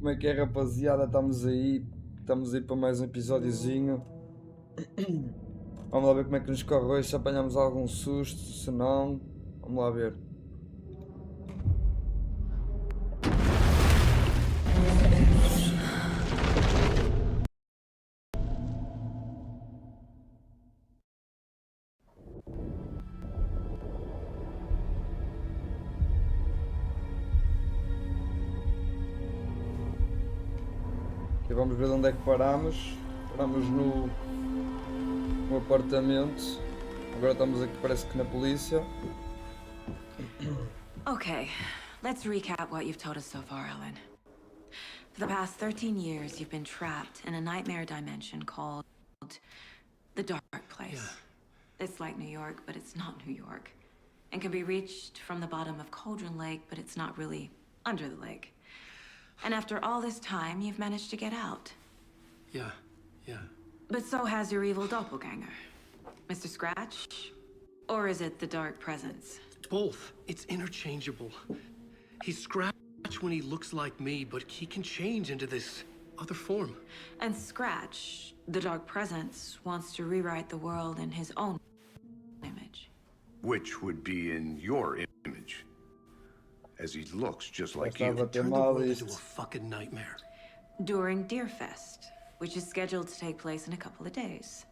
Como é que é, rapaziada? Estamos aí para mais um episódiozinho. Vamos lá ver como é que nos corre hoje, se apanhamos algum susto, se não, vamos lá ver. Aqui vamos ver onde é que paramos. Paramos no apartamento. Agora estamos aqui, parece que na polícia. Okay, let's recap what you've told us so far, Alan. For the past 13 years, you've been trapped in a nightmare dimension called the Dark Place. Yeah. It's like New York, but it's not New York. And can be reached from the bottom of Cauldron Lake, but it's not really under the lake. And after all this time, you've managed to get out. Yeah. But so has your evil doppelganger. Mr. Scratch? Or is it the Dark Presence? Both. It's interchangeable. He's Scratch when he looks like me, but he can change into this other form. And Scratch, the Dark Presence, wants to rewrite the world in his own image. Which would be in your image. As he looks just like you. Turn the world into a fucking nightmare. During Deerfest, which is scheduled to take place in a couple of days.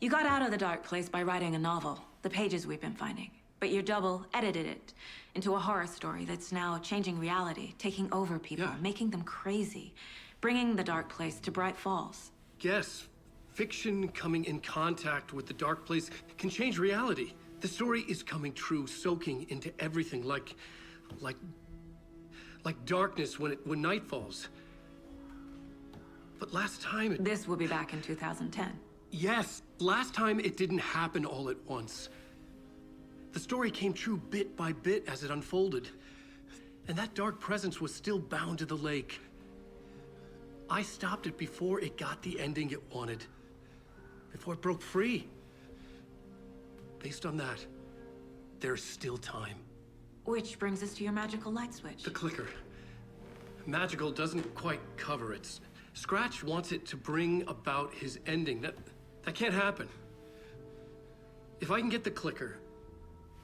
You got out of the Dark Place by writing a novel, the pages we've been finding. But your double edited it into a horror story that's now changing reality, taking over people, making them crazy, bringing the Dark Place to Bright Falls. Yes, fiction coming in contact with the Dark Place can change reality. The story is coming true, soaking into everything, like darkness when night falls. But last time This will be back in 2010. Yes, last time it didn't happen all at once. The story came true bit by bit as it unfolded. And that dark presence was still bound to the lake. I stopped it before it got the ending it wanted. Before it broke free. Based on that, there's still time. Which brings us to your magical light switch. The clicker. Magical doesn't quite cover it. Scratch wants it to bring about his ending. That can't happen. If I can get the clicker,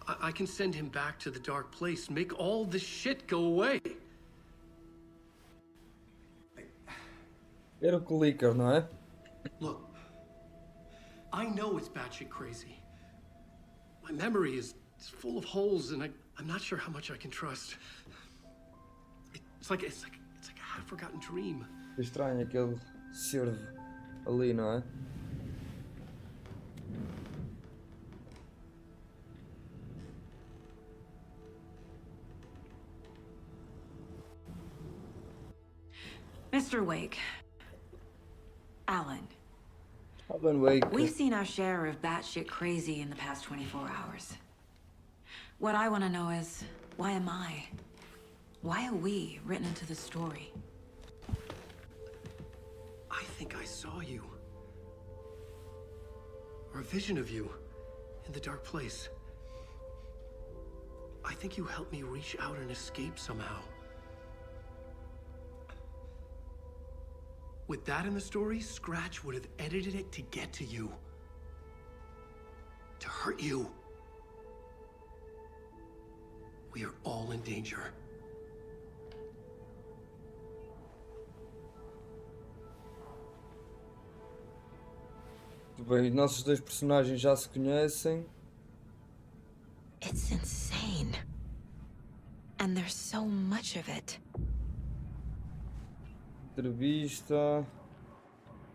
I can send him back to the Dark Place, make all this shit go away. Era o clicker, não é? Look, I know it's batshit crazy. My memory is full of holes, and I'm not sure how much I can trust. It's like a half-forgotten dream. É estranho aquele cervo ali, não é? Mr. Wake. Alan. Alan Wake. We've seen our share of batshit crazy in the past 24 hours. What I want to know is, why am I? Why are we written into the story? I think I saw you. Or a vision of you in the Dark Place. I think you helped me reach out and escape somehow. With that in the story, Scratch would have edited it to get to you. To hurt you. We are all in danger. Bem, os nossos dois personagens já se conhecem. It's insane. And there's so much of it. Entrevista.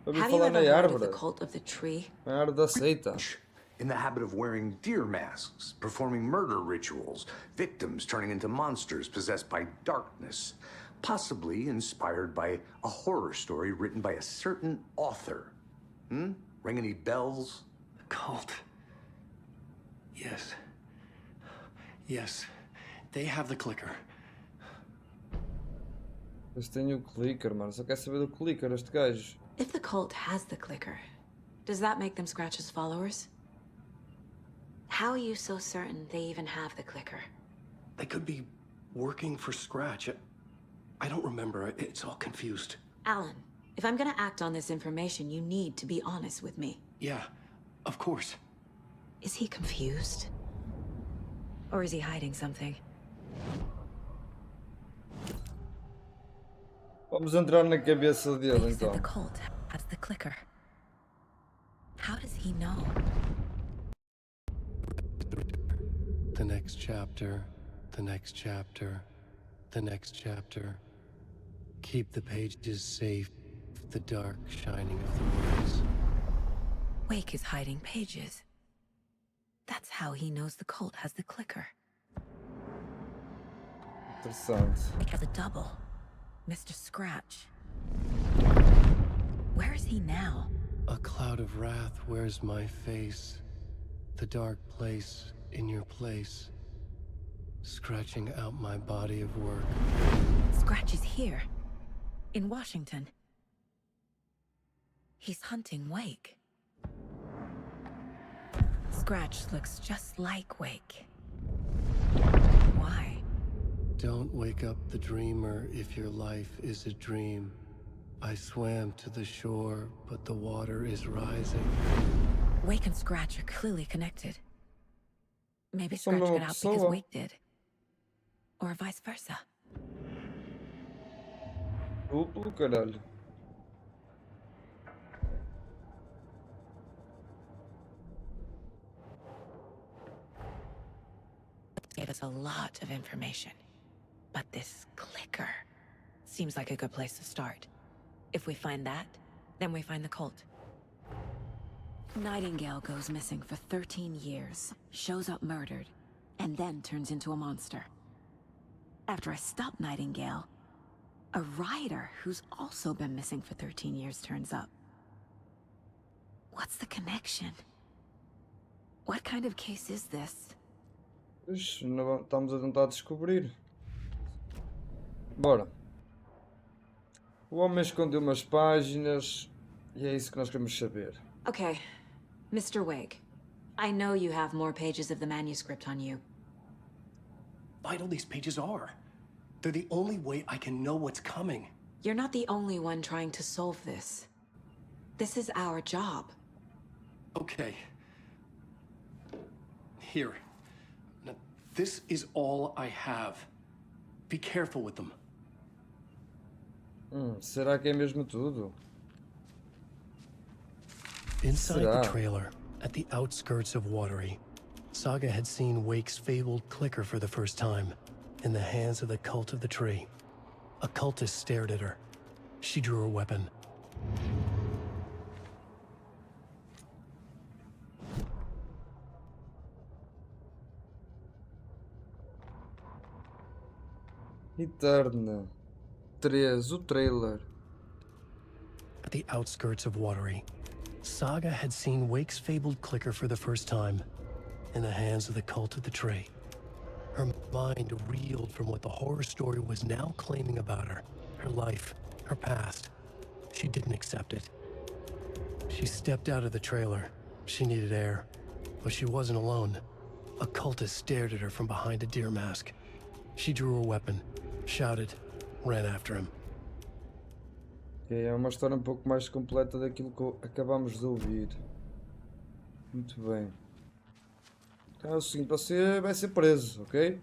Ouvi Have you falar ever na heard of árvore. the cult of the tree? Na árvore da seita. In the habit of wearing deer masks, performing murder rituals, victims turning into monsters possessed by darkness, possibly inspired by a horror story written by a certain author. Ring any bells? The cult. Yes. Yes. They have the clicker. Eles têm o clicker, mano. Só quer saber do clicker, este gajo. If the cult has the clicker, does that make them Scratch's followers? How are you so certain they even have the clicker? They could be working for Scratch. I don't remember. It's all confused. Alan, if I'm gonna act on this information, you need to be honest with me. Yeah, of course. Is he confused? Or is he hiding something? Vamos entrar na cabeça dele Wake said então. the cult has the clicker. How does he know? The next chapter, the next chapter, the next chapter. Keep the pages safe, the dark shining of the words. Wake is hiding pages. That's how he knows the cult has the clicker. Interessante. Wake has a double. Mr. Scratch. Where is he now? A cloud of wrath wears my face, the dark place in your place, scratching out my body of work. Scratch is here. In Washington. He's hunting Wake. Scratch looks just like Wake. Why? Don't wake up the dreamer if your life is a dream. I swam to the shore, but the water is rising. Wake and Scratch are clearly connected. Maybe São Scratch uma got out because pessoa. Wake did. Or vice versa. Duplo, caralho. Gave us a lot of information. But this clicker seems like a good place to start. If we find that, then we find the cult. Nightingale goes missing for 13 years, shows up murdered, and then turns into a monster. After I stop Nightingale, a rider who's also been missing for 13 years turns up. What's the connection? What kind of case is this? Ixi, estamos a tentar descobrir. Bora. O homem escondeu umas páginas e é isso que nós queremos saber. Okay, Mr. Wake. I know you have more pages of the manuscript on you. Vital these pages are. They're the only way I can know what's coming. You're not the only one trying to solve this. This is our job. Okay. Here. Now, this is all I have. Be careful with them. Será que é mesmo tudo? Inside Será? the trailer, at the outskirts of Watery, Saga had seen Wake's fabled clicker for the first time, in the hands of the Cult of the Tree. A cultist stared at her. She drew her weapon. Eterna. 3, o trailer. At the outskirts of Watery, Saga had seen Wake's fabled clicker for the first time, in the hands of the Cult of the Tree. Her mind reeled from what the horror story was now claiming about her, her life, her past. She didn't accept it. She stepped out of the trailer. She needed air, but she wasn't alone. A cultist stared at her from behind a deer mask. She drew her weapon, shouted, ran after him. É uma história um pouco mais completa daquilo que acabamos de ouvir. Muito bem. Então é o seguinte, você vai ser preso, ok?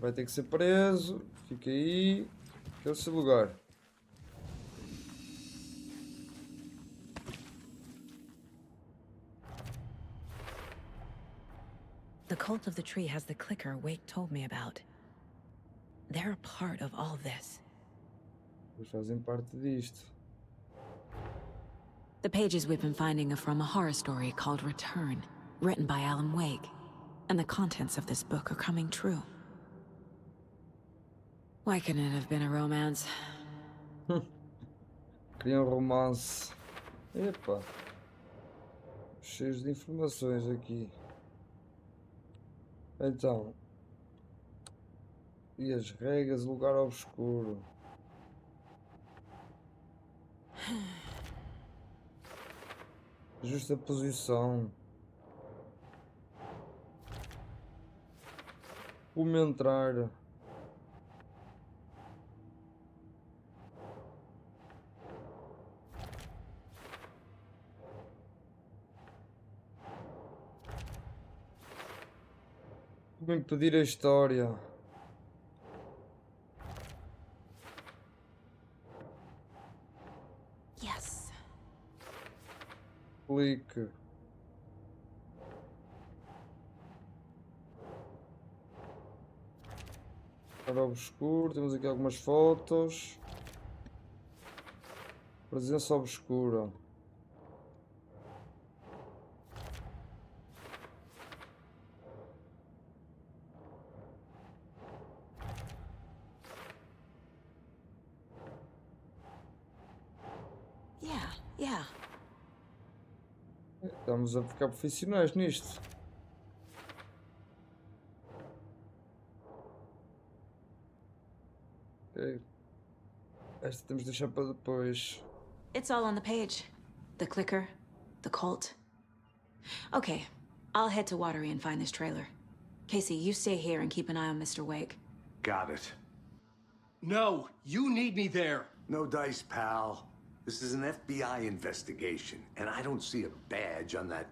Vai ter que ser preso. Fica aí. Que é o seu lugar. The Cult of the Tree has the clicker Wake told me about. They're a part of all this. Eles fazem parte disto. The pages we've been finding are from a horror story called Return, written by Alan Wake. And the contents of this book are coming true. Why couldn't it have been a romance? Cria um romance. Epa. Cheios de informações aqui. Então. E as regras, lugar obscuro. Justa posição. Como entrar. Vou impedir a história. Yes. Clique. Para obscuro, temos aqui algumas fotos. Presença obscura. Yeah. Estamos a ficar profissionais nisto. Ok. Esta temos de deixar para depois. It's all on the page. The clicker, the cult. Okay, I'll head to Watery and find this trailer. Casey, you stay here and keep an eye on Mr. Wake. Got it. No, you need me there. No dice, pal. This is an FBI investigation, and I don't see a badge on that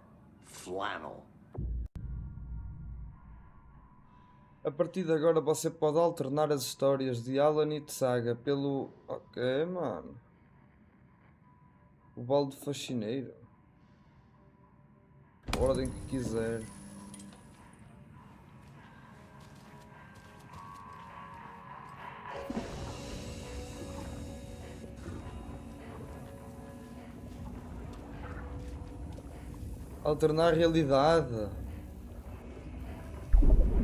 flannel. A partir de agora você pode alternar as histórias de Alan e de Saga pelo... Ok, mano. O balde faxineiro. A ordem que quiser. Alternar realidade.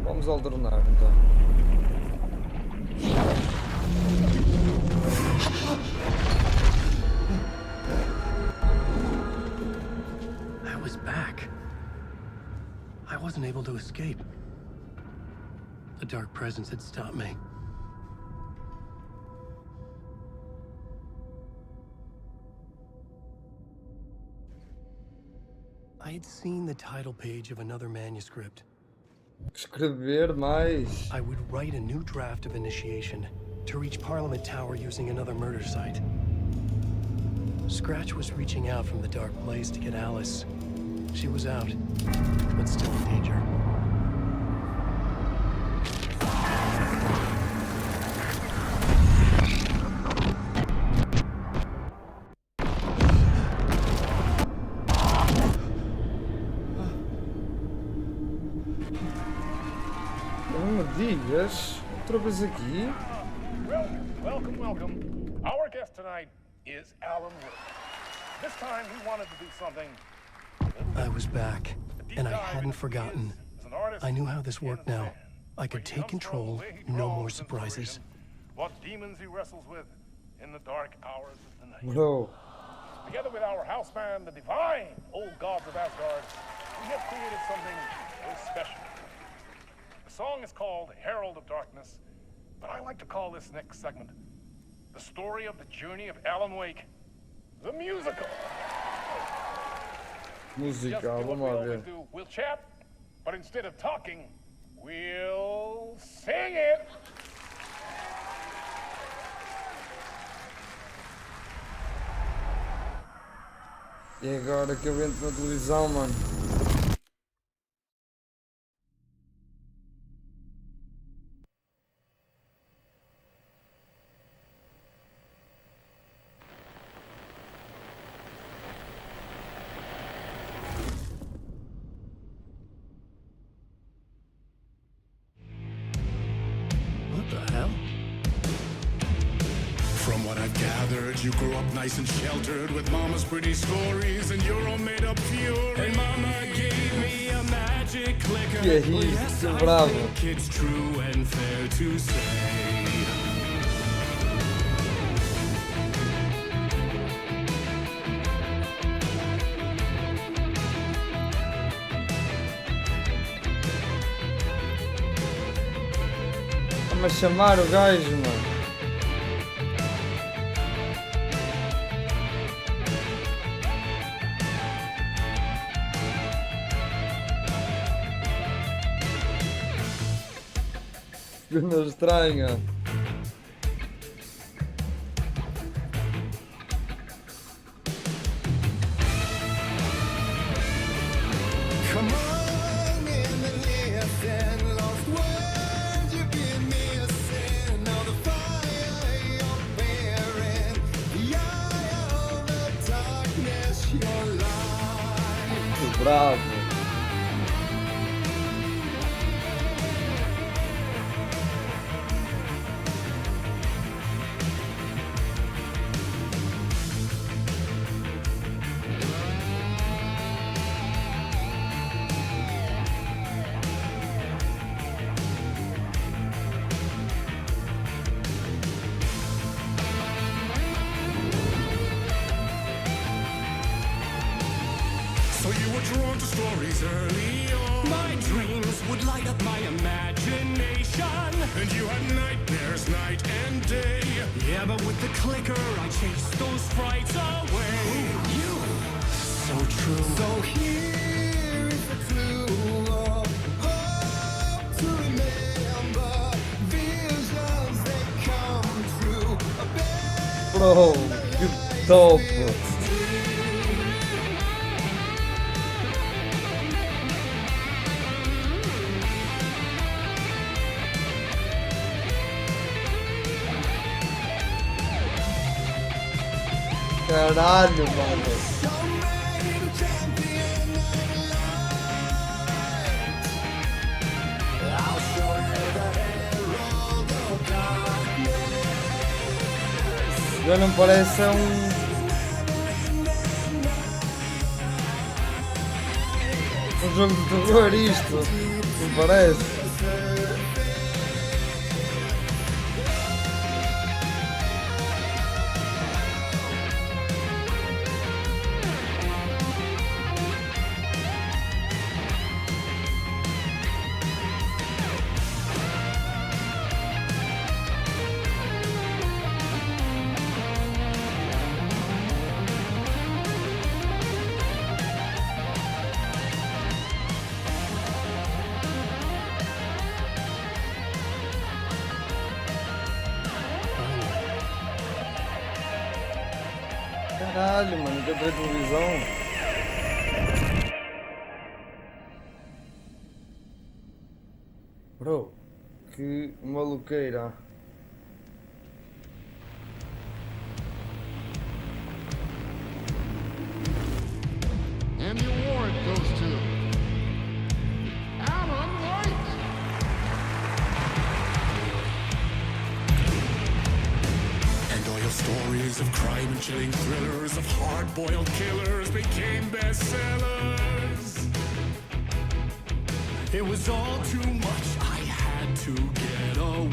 Vamos alternar então. I was back. I wasn't able to escape. The dark presence had stopped me. I had seen the title page of another manuscript. Escrever mais. I would write a new draft of initiation to reach Parliament Tower using another murder site. Scratch was reaching out from the dark place to get Alice. She was out, but still in danger. Não me digas. Outra vez aqui. Welcome. Our guest tonight is Alan Wake. This time he wanted to do something. I was back, and I hadn't forgotten. I knew how this worked now. I could take control, no more surprises. What demons he wrestles with in the dark hours of the night. Bro. Together with our house band, the divine old gods of Asgard, we have created something very special. The song is called Herald of Darkness, but I like to call this next segment the story of the journey of Alan Wake, the musical. Just Musical, do what we vamos lá always ver. do. We'll chat, but instead of talking, we'll sing it. E agora que eu entro na televisão, mano. What the hell? From what I've gathered, you grew up nice and sheltered with mama's pretty stories and your own made-up fury. And mama gave me a magic clicker. Que é Well, isto, yes, que I bravo. think it's true and fair to say. Vamos a chamar o gajo, mano. Segunda estranha. Come on in the lift and lost Bravo. So you were drawn to stories early on. My dreams would light up my imagination. And you had nightmares night and day. Yeah, but with the clicker, I chased those frights away. You, so true. So here is the clue of hope to remember. Visions, they come true. Bro, que top. Caralho, mano. Já não parece um jogo de terror isto. Não parece? Caralho, mano, que eu tenho televisão. Bro, que maluqueira. And the award goes to Alan White. And all your stories of crime and chilling thrillers of hard-boiled killers became bestsellers. It was all too much. I had to get away.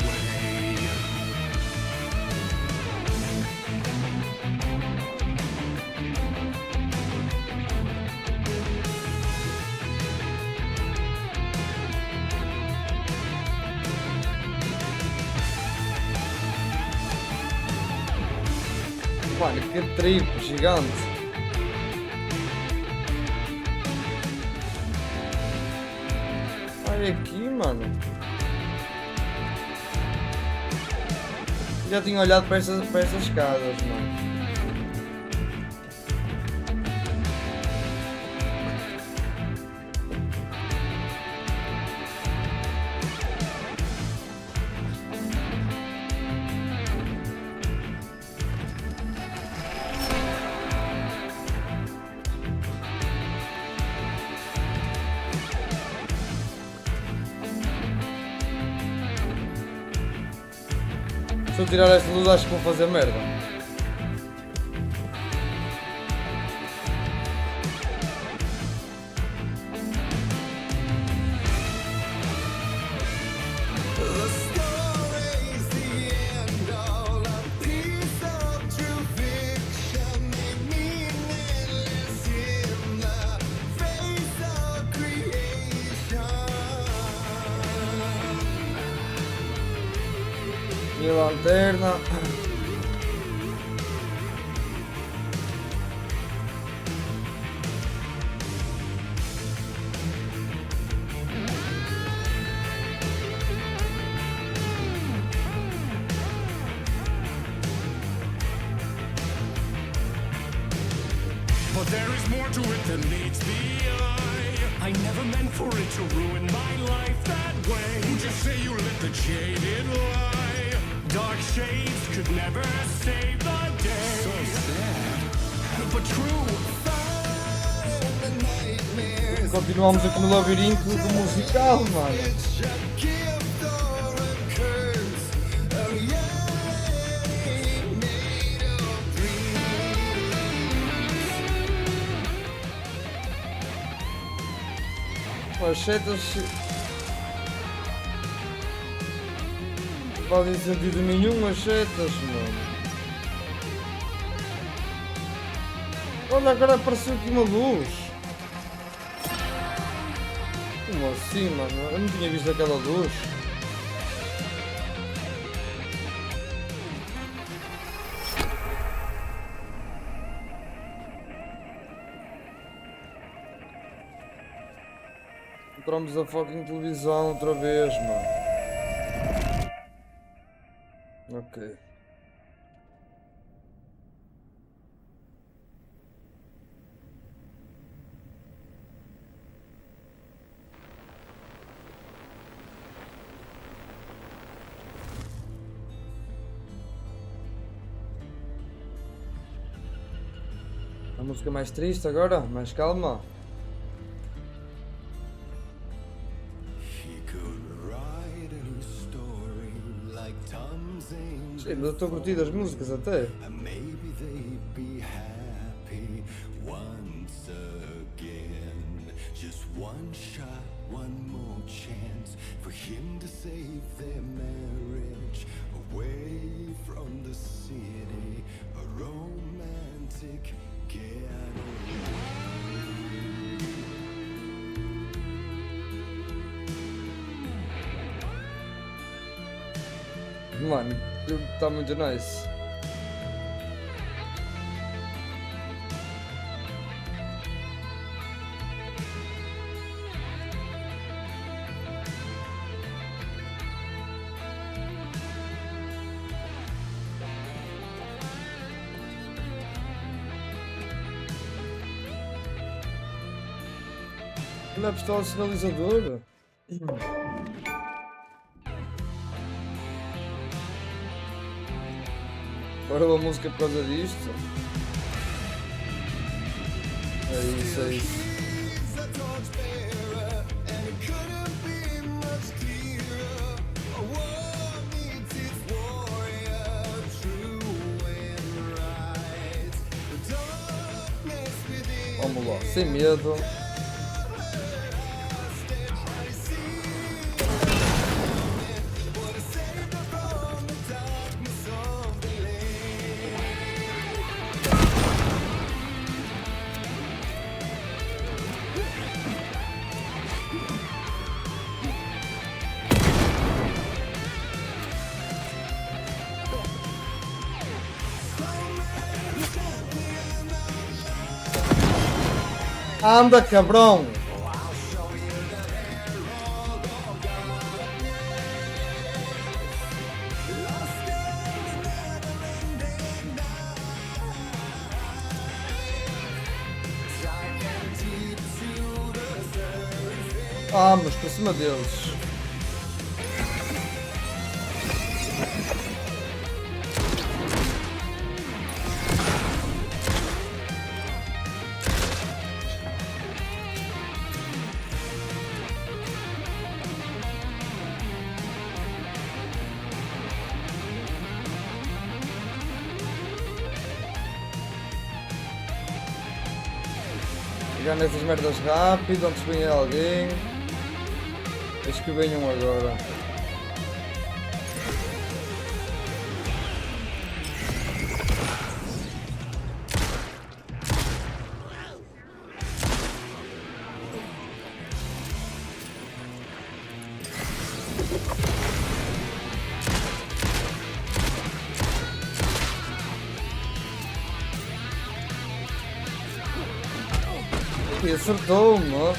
Mano, que trip gigante. Olha aqui, mano. Já tinha olhado para essas casas, mano. Se eu tirar esta luz, acho que vou fazer merda. E a lanterna. But there is more to it than meets the eye. I never meant for it to ruin my life that way. Who'd you say you lit the jaded lie? Dark shades could never save the day. So sad, but true. Fire in the night. Continuamos aqui no labirinto do musical, mano. As setas não fazem sentido nenhum, as setas, mano. Olha, agora apareceu aqui uma luz. Como assim, mano? Eu não tinha visto aquela luz. Encontramos a fucking televisão outra vez, mano. Ok. A música mais triste agora, mais calma. Sim, mas eu estou curtindo as músicas até. Maybe they'd be happy once again. Just one shot, one more chance for him to save their marriage. Away from the city, a romantic getaway. Mano, está muito nice. Olha a pistola sinalizadora. Parou a música por causa disto. É isso, é isso. Vamos lá, sem medo. Anda, cabrão! Vamos, por cima deles. Pegar nessas merdas rápido, antes venha alguém. Deixa que venham agora. E acertou-me, ó.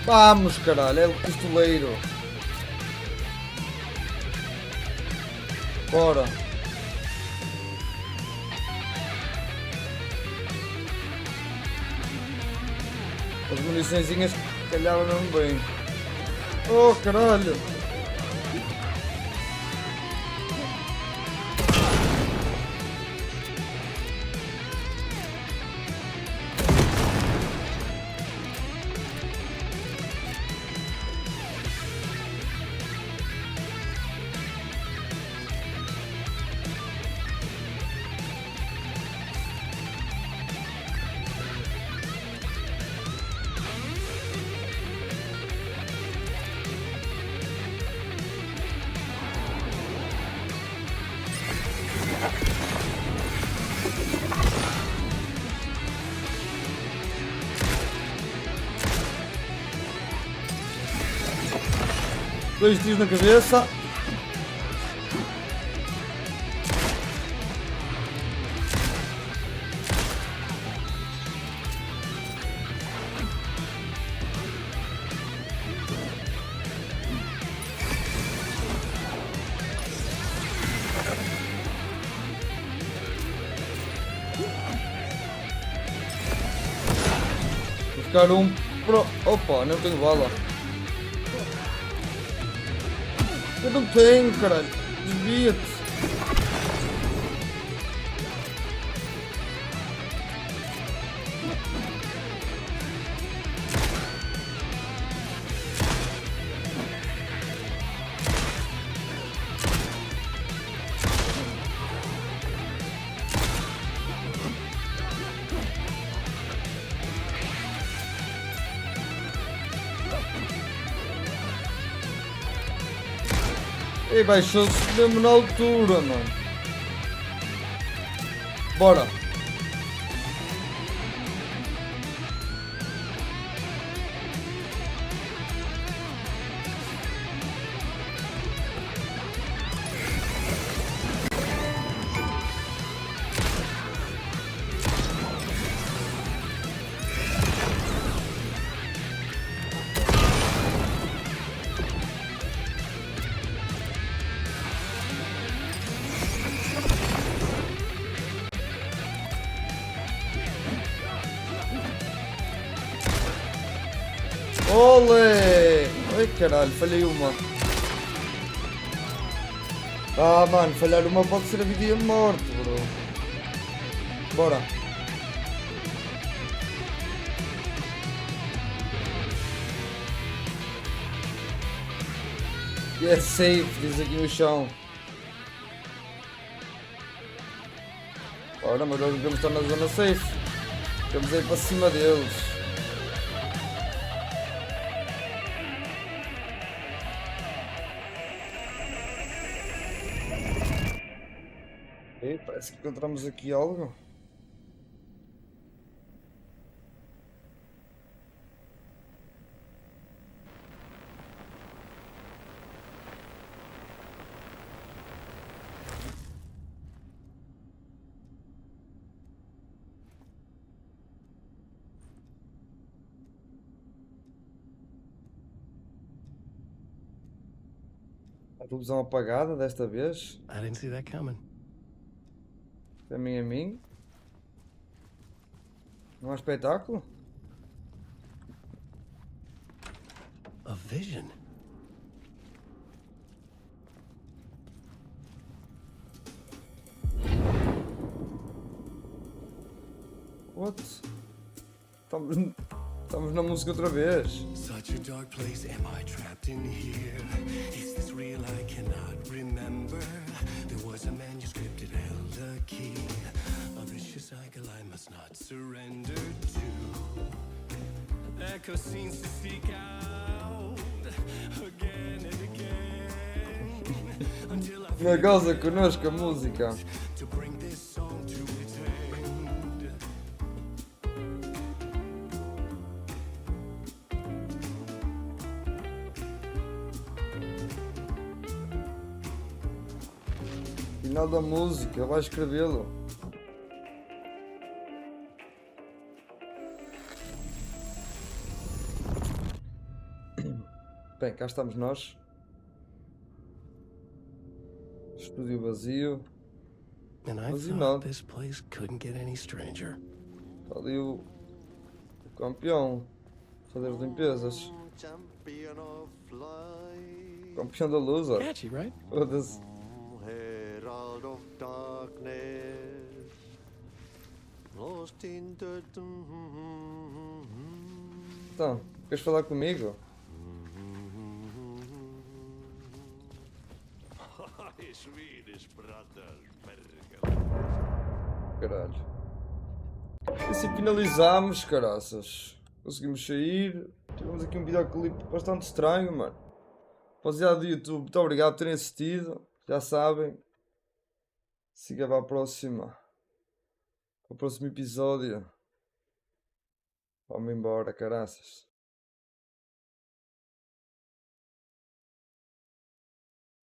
Vamos, caralho, é o pistoleiro. Bora. As muniçõezinhas calhavam mesmo bem. Oh, caralho. Dois tiros na cabeça. Vou ficar um pro... Opa, não tenho bala. Eu não tenho, caralho. Desvia-te. E baixou-se mesmo na altura, mano. Bora. Olé! Ai caralho, falhei uma. Ah mano, falhar uma pode ser a vida e a morte, bro. Bora. E é safe, diz aqui no chão. Ora, mas nós devemos estar na zona safe. Vamos aí para cima deles. Parece que encontramos aqui algo. A televisão apagada desta vez. I didn't see that coming. A mim. Não há espetáculo? A vision. What? Estamos na música outra vez. Such a dark place, am I trapped in here? Is this real? I cannot remember. There was a manuscript, it held a key. A vicious cycle I must not surrender to. Echo scenes to seek out again and again. Until I Uma goza connosco a música. to bring this song to its end. Final da música, vai escrevê-lo. Bem, cá estamos nós. Estúdio vazio. And I Vazio thought não. this place couldn't get any stranger. Está ali o campeão. Fazer as limpezas. Champion of light, Campeão da lusa. Catchy, right? Foda-se. herald of darkness, lost in the Então, queres falar comigo? Swedish brothers, Caralho. E assim finalizámos, caraças. Conseguimos sair. Tivemos aqui um videoclipe bastante estranho, mano. Rapaziada do YouTube, muito obrigado por terem assistido. Já sabem. Siga para a próxima. Para o próximo episódio. Vamos embora, caraças.